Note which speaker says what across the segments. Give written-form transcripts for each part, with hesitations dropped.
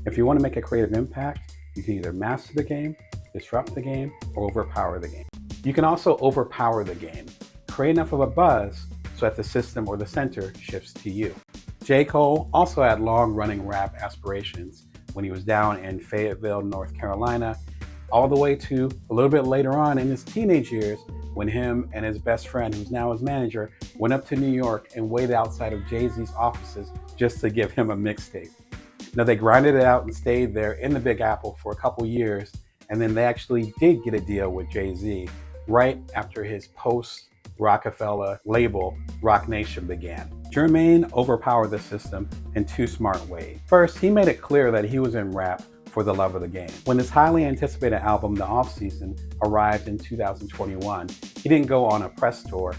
Speaker 1: If you want to make a creative impact, you can either master the game, disrupt the game, or overpower the game. You can also overpower the game. Create enough of a buzz so that the system or the center shifts to you. J. Cole also had long-running rap aspirations when he was down in Fayetteville, North Carolina, all the way to a little bit later on in his teenage years when him and his best friend, who's now his manager, went up to New York and waited outside of Jay-Z's offices just to give him a mixtape. Now, they grinded it out and stayed there in the Big Apple for a couple years, and then they actually did get a deal with Jay-Z right after his post-Rockefeller label, Roc Nation, began. Jermaine overpowered the system in two smart ways. First, he made it clear that he was in rap for the love of the game. When his highly anticipated album, The Off-Season, arrived in 2021, he didn't go on a press tour.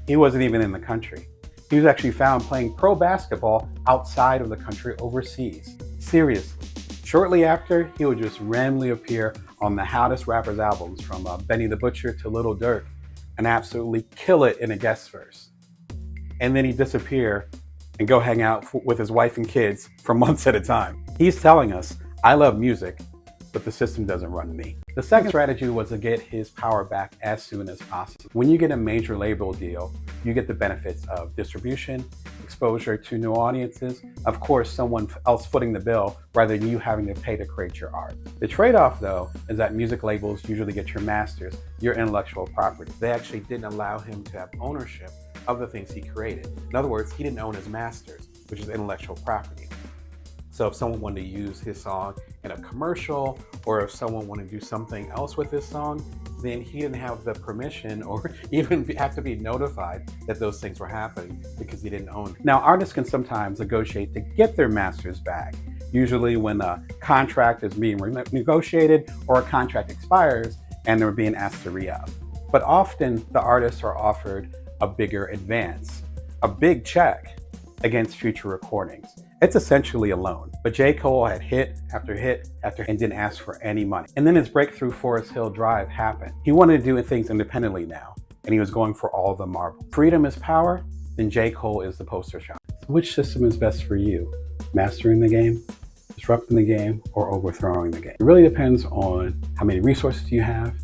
Speaker 1: He wasn't even in the country. He was actually found playing pro basketball outside of the country overseas. Seriously. Shortly after, he would just randomly appear on the hottest rappers' albums from Benny the Butcher to Lil Durk and absolutely kill it in a guest verse. And then he'd disappear and go hang out with his wife and kids for months at a time. He's telling us, I love music, but the system doesn't run me. The second strategy was to get his power back as soon as possible. When you get a major label deal, you get the benefits of distribution, exposure to new audiences, of course, someone else footing the bill rather than you having to pay to create your art. The trade-off, though, is that music labels usually get your masters, your intellectual property. They actually didn't allow him to have ownership of the things he created. In other words, he didn't own his masters, which is intellectual property. So if someone wanted to use his song in a commercial, or if someone wanted to do something else with his song, then he didn't have the permission or even have to be notified that those things were happening because he didn't own it. Now, artists can sometimes negotiate to get their masters back, usually when a contract is being negotiated or a contract expires and they're being asked to re-up. But often the artists are offered a bigger advance, a big check against future recordings. It's essentially a loan. But J. Cole had hit after hit after and didn't ask for any money. And then his breakthrough Forest Hill Drive happened. He wanted to do things independently now, and he was going for all the marbles. Freedom is power, then J. Cole is the poster child. Which system is best for you? Mastering the game, disrupting the game, or overthrowing the game? It really depends on how many resources you have,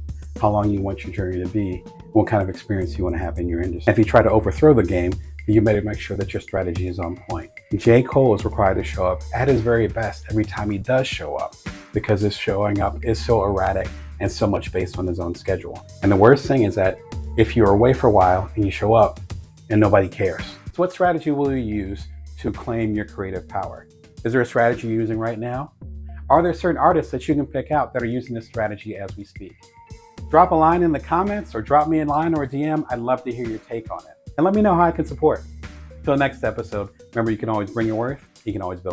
Speaker 1: how long you want your journey to be, what kind of experience you want to have in your industry. If you try to overthrow the game, you better make sure that your strategy is on point. J. Cole is required to show up at his very best every time he does show up, because his showing up is so erratic and so much based on his own schedule. And the worst thing is that if you're away for a while and you show up and nobody cares. So what strategy will you use to claim your creative power? Is there a strategy you're using right now? Are there certain artists that you can pick out that are using this strategy as we speak? Drop a line in the comments or drop me a line or a DM. I'd love to hear your take on it. And let me know how I can support. Till next episode, remember, you can always bring your worth, you can always build.